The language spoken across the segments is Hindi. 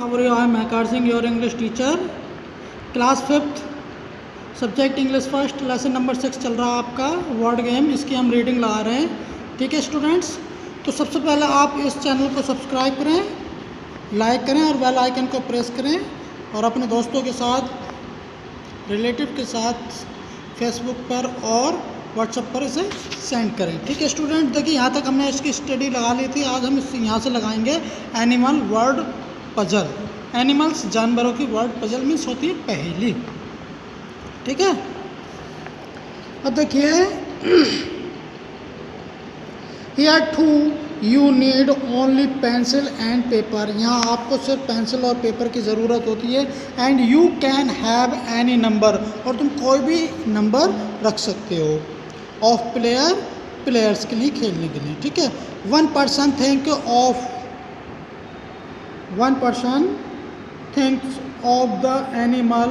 How are you? I am Mehkar Singh, your English teacher. Class fifth, subject English first, lesson number 6 चल रहा है आपका वर्ड गेम। इसकी हम रीडिंग लगा रहे हैं। ठीक है स्टूडेंट्स, तो सबसे पहले आप इस चैनल को सब्सक्राइब करें, लाइक करें और बेल आइकन को प्रेस करें और अपने दोस्तों के साथ, रिलेटिव के साथ फेसबुक पर और व्हाट्सएप पर इसे सेंड करें। ठीक है स्टूडेंट, देखिए यहाँ तक हमने इसकी स्टडी लगा ली थी। आज हम यहाँ से लगाएंगे एनिमल वर्ड पजल। एनिमल्स, जानवरों की वर्ड पजल मीन्स होती है पहेली। ठीक है, अब देखिए here too you need only pencil and paper. यहाँ आपको सिर्फ पेंसिल और पेपर की ज़रूरत होती है। And you can have any number, और तुम कोई भी नंबर रख सकते हो। ऑफ प्लेयर, प्लेयर्स के लिए, खेलने के लिए। ठीक है, one person thinks of the animal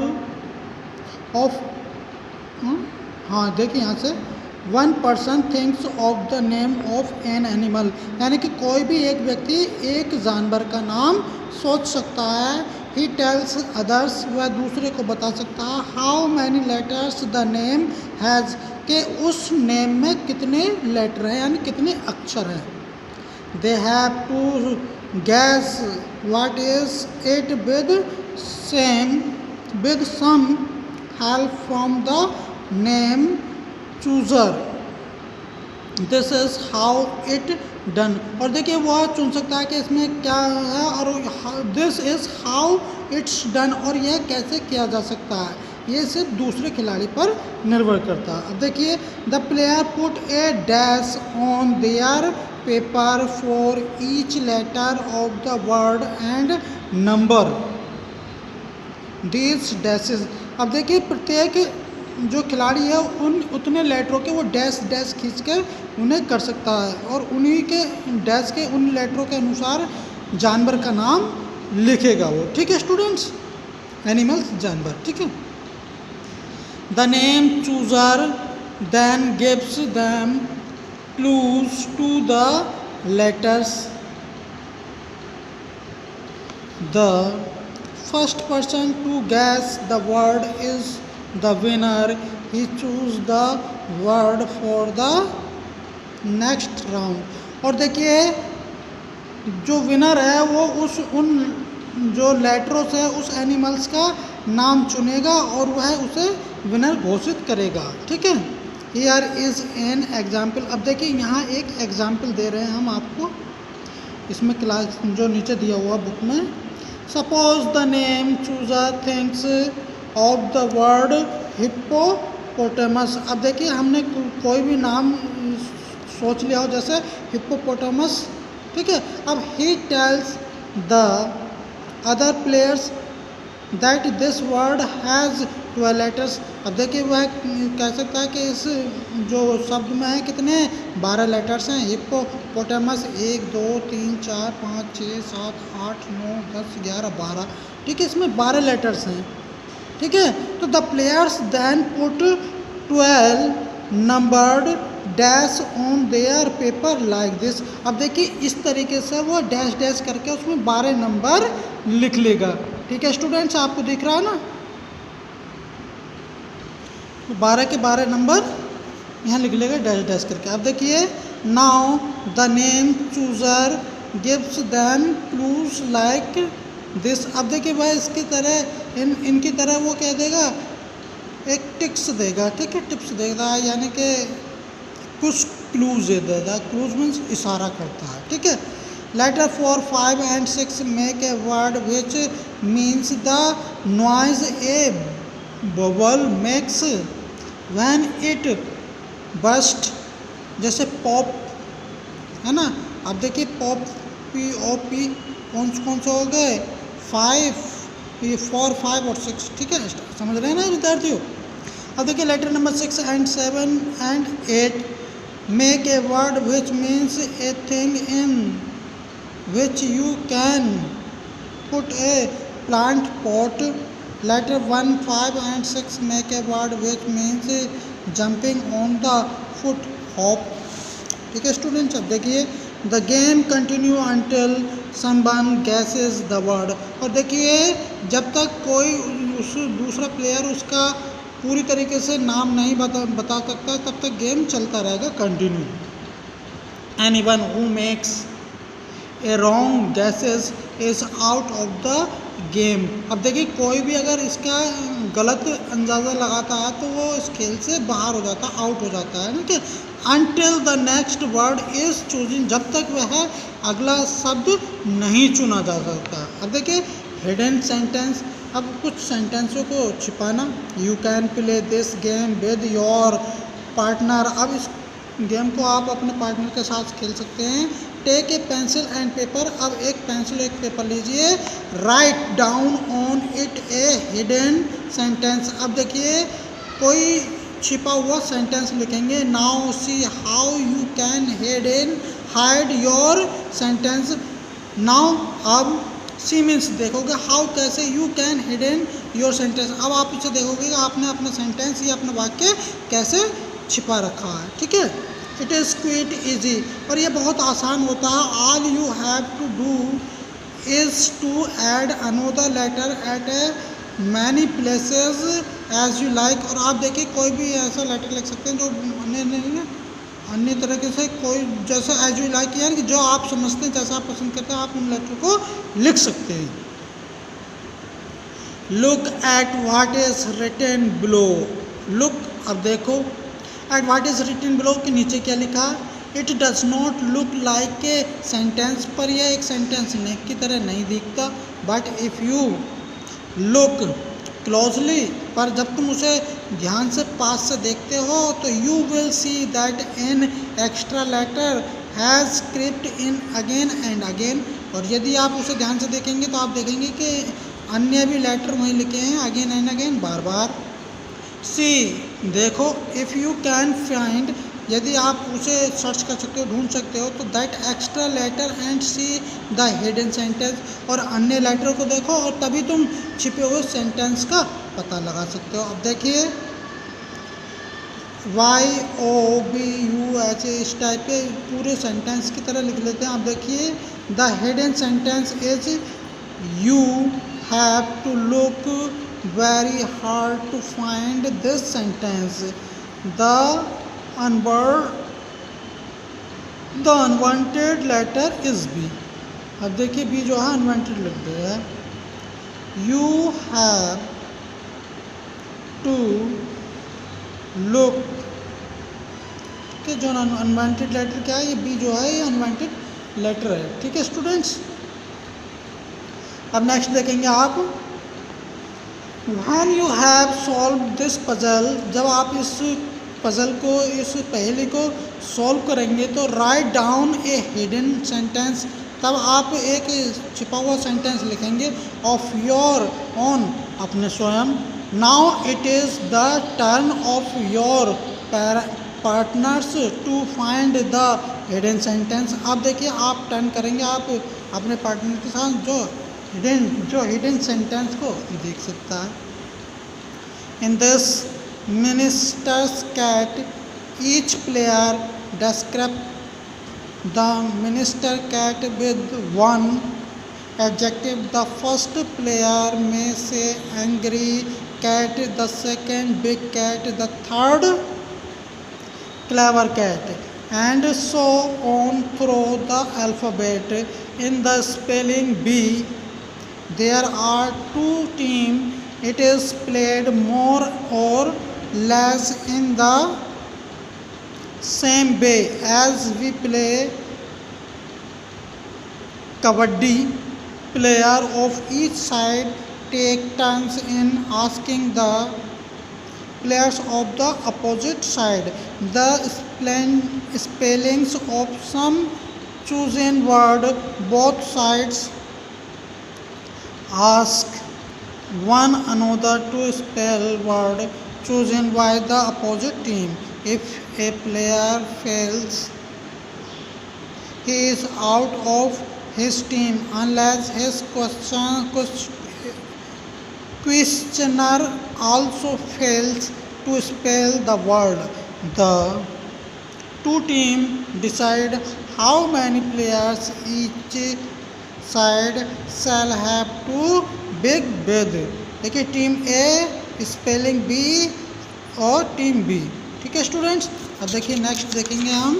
of, हाँ देखिए यहाँ से, one person thinks of the name of an animal, यानी कि कोई भी एक व्यक्ति एक जानवर का नाम सोच सकता है। ही टेल्स अदर्स, वह दूसरे को बता सकता है। How many letters the name has, कि उस नेम में कितने लेटर हैं, यानी कितने अक्षर हैं। They have to guess what is it with some help from the name chooser. This is how it done, और देखिए वह चुन सकता है कि इसमें क्या है, और this is how it's done, और यह कैसे किया जा सकता है। ये सिर्फ दूसरे खिलाड़ी पर निर्भर करता है। अब देखिए, the player put a dash on their paper for each letter of the word and number these dashes. अब देखिए प्रत्येक जो खिलाड़ी है उतने लेटरों के वो डैश डैश खींच कर उन्हें कर सकता है, और उन्हीं के डैश के उन लेटरों के अनुसार जानवर का नाम लिखेगा वो। ठीक है स्टूडेंट्स, एनिमल्स, जानवर। ठीक है, the name chooser then gives them clues to the letters. The first person to guess the word is the winner. He choose the word for the next round. और देखिए जो विनर है वो उन जो लेटरों से उस एनिमल्स का नाम चुनेगा और वह उसे विनर घोषित करेगा। ठीक है, हियर इज़ एन एग्जाम्पल। अब देखिए यहाँ एक एग्जाम्पल दे रहे हैं हम आपको, इसमें क्लास जो नीचे दिया हुआ बुक में। Suppose the name chooser thinks of the word hippopotamus. अब देखिए हमने कोई भी नाम सोच लिया हो, जैसे हिप्पोपोटामस। ठीक है, अब he tells the other players that this word has 12 letters. अब देखिए वह कह सकता है कि इस जो शब्द में है कितने 12 लेटर्स हैं। हिप्पोपोटामस 1 2 3 4 5 6 7 8 9 10 11 12। ठीक है, इसमें 12 लेटर्स हैं। ठीक है, तो the players then put 12 numbered dash on their paper like this. अब देखिए इस तरीके से वो डैश डैश करके उसमें 12 नंबर लिख लेगा। ठीक है स्टूडेंट्स, आपको दिख रहा है ना, 12 के 12 नंबर यहाँ लिख लेगा डैश डैश करके। अब देखिए, now the name chooser gives them clues like this. अब देखिए वह इसकी तरह इनकी तरह वो कह देगा, एक टिप्स देगा। ठीक है, टिप्स देगा, यानी कि कुछ क्लूज दे देगा। क्लूज मीन्स इशारा करता है। ठीक है, letter 4 5 and 6 make a word which means the noise a bubble makes when it bust, जैसे पॉप है ना। अब देखिए पॉप, POP कौन से हो गए 5, 4 5 और 6। ठीक है, समझ रहे हैं ना विद्यार्थियों। अब देखिए letter number 6 and 7 and 8 make a word which means a thing in which you can put a plant pot. Letter 1 5 and 6 make a word which means jumping on the foot hop। ठीक है स्टूडेंट्स, अब देखिए the game continue until someone guesses the word। और देखिए जब तक कोई उस दूसरा प्लेयर उसका पूरी तरीके से नाम नहीं बता सकता तब तक गेम चलता रहेगा continue. Anyone who makes a wrong guesses is out of the game। अब देखिए कोई भी अगर इसका गलत अंदाज़ा लगाता है तो वो इस खेल से बाहर हो जाता है, आउट हो जाता है, ठीक है। Until the next word is chosen, जब तक वह अगला शब्द नहीं चुना जा सकता। अब देखिए हिडन सेंटेंस, अब कुछ सेंटेंसों को छिपाना। You can play this game with your partner. अब इस गेम को आप अपने पार्टनर के साथ खेल सकते हैं। Take a pencil and paper. अब एक पेंसिल एक पेपर लीजिए। Write down on it a hidden sentence. अब देखिए कोई छिपा हुआ सेंटेंस लिखेंगे। Now see how you can hide your sentence. Now अब सी मीन्स देखोगे, हाउ कैसे, you can hidden your sentence. अब आप इसे देखोगे कि आपने अपना सेंटेंस या अपना वाक्य कैसे छिपा रखा है, ठीक है। इट इज़ क्विट ईजी, और ये बहुत आसान होता है। All you have to do is to add another letter at a many places as you like. और आप देखिए कोई भी ऐसा लेटर लिख सकते हैं जो अन्य तरीके से कोई जैसा एज यू लाइक, यानी कि जो आप समझते हैं जैसा आप पसंद करते हैं आप उन लेटर को लिख सकते हैं। Look at what is written below. Look, अब देखो at what is written below के नीचे क्या लिखा। It does not look like a sentence, पर यह एक सेंटेंस की तरह नहीं दिखता। But if you look closely, पर जब तुम उसे ध्यान से पास से देखते हो तो you will see that an extra letter has crept in again and again. और यदि आप उसे ध्यान से देखेंगे तो आप देखेंगे कि अन्य भी लेटर वहीं लिखे हैं अगेन एंड अगेन, बार बार। सी, देखो, इफ़ यू कैन फाइंड, यदि आप उसे सर्च कर सकते हो, ढूंढ सकते हो, तो that extra letter and see the hidden sentence, और अन्य लेटर को देखो और तभी तुम छिपे हुए सेंटेंस का पता लगा सकते हो। अब देखिए YOBU ऐसे इस टाइप के पूरे सेंटेंस की तरह लिख लेते हैं। अब देखिए the hidden sentence is you have to look very hard to find this sentence। the unwanted letter is B। अब देखिए B जो है unwanted लिख दिया है। you have to look, ठीक है, जो unwanted letter क्या है, ये B जो है ये unwanted letter है, ठीक है स्टूडेंट्स। अब नेक्स्ट देखेंगे आप When you have solved this puzzle, जब आप इस पजल को, इस पहेली को सॉल्व करेंगे तो राइट डाउन ए हिडन सेंटेंस, तब आप एक छिपा हुआ सेंटेंस लिखेंगे ऑफ योर ओन, अपने स्वयं। Now it is the turn of your partners to find the hidden sentence. अब देखिए आप टर्न करेंगे, आप अपने पार्टनर के साथ जो हिडन सेंटेंस को देख सकता है। In this minister's cat each player describe the minister cat with one adjective. The first player में से angry cat, the second big cat, the third clever cat, and so on through the alphabet. In the spelling bee there are two teams. It is played more or less in the same way as we play kabaddi. Player of each side take turns in asking the players of the opposite side the spellings of some chosen word. Both sides ask one another to spell word chosen by the opposite team. If a player fails, he is out of his team unless his questioner also fails to spell the word. The two teams decide how many players each side shall have two big bed. देखिए टीम ए स्पेलिंग बी और टीम बी, ठीक है स्टूडेंट्स। अब देखिए नेक्स्ट देखेंगे हम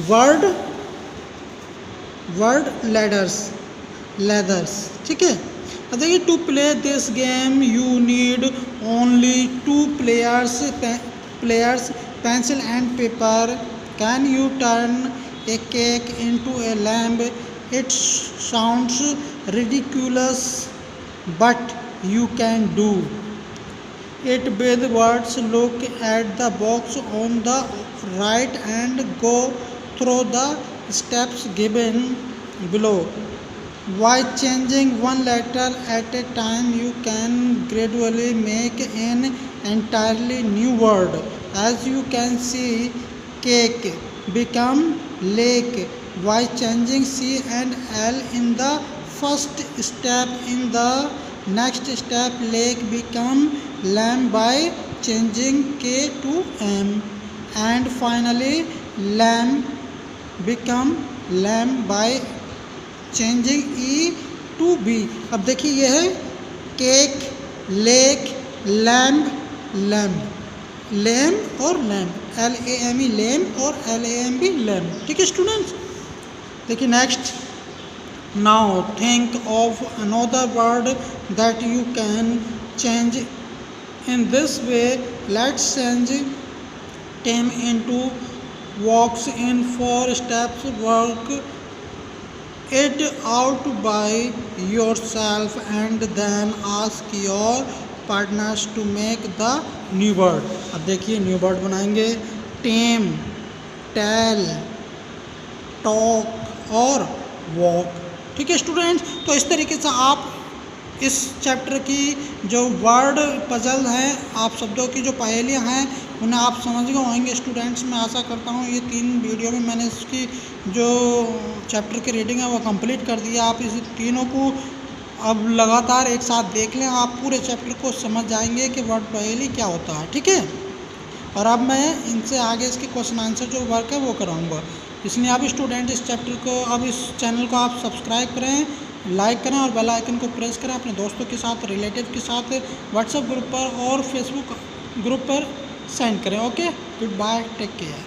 वर्ड लेदर्स, ठीक है। अब देखिए to play this game you need only two players pencil and paper. Can you turn a cake into a lamb? It sounds ridiculous, but you can do it with words. Look at the box on the right and go through the steps given below. By changing one letter at a time, you can gradually make an entirely new word. As you can see, cake become lake by changing C and L in the first step. In the next step, lake become lamb by changing K to M. And finally, lamb become lamb by changing E to B. अब देखिए यह है केक, लेक, लैम्ब और लैम्ब, LAME लैम्ब और LAMB लैम्ब, ठीक है स्टूडेंट्स। देखिए next, now think of another word that you can change in this way. Let's change tame into walks इन 4 steps. Work it out by yourself and then ask your partners to make the new word. अब देखिए न्यू वर्ड बनाएंगे टेम, टेल, टॉक और वॉक, ठीक है स्टूडेंट्स। तो इस तरीके से आप इस चैप्टर की जो वर्ड पजल हैं, आप शब्दों की जो पहेलियां हैं, उन्हें आप समझ गए होंगे स्टूडेंट्स। मैं आशा करता हूँ ये 3 वीडियो में मैंने इसकी जो चैप्टर की रीडिंग है वो कंप्लीट कर दिया। आप इस तीनों को अब लगातार एक साथ देख लें, आप पूरे चैप्टर को समझ जाएंगे कि वर्ड पहेली क्या होता है, ठीक है। और अब मैं इनसे आगे इसके क्वेश्चन आंसर जो वर्क है वो कराऊँगा। इसलिए आप स्टूडेंट इस चैप्टर को, अब इस चैनल को आप सब्सक्राइब करें, लाइक करें और बेल आइकन को प्रेस करें। अपने दोस्तों के साथ, रिलेटिव के साथ व्हाट्सएप ग्रुप पर और फेसबुक ग्रुप पर सेंड करें। Okay, good bye, take care.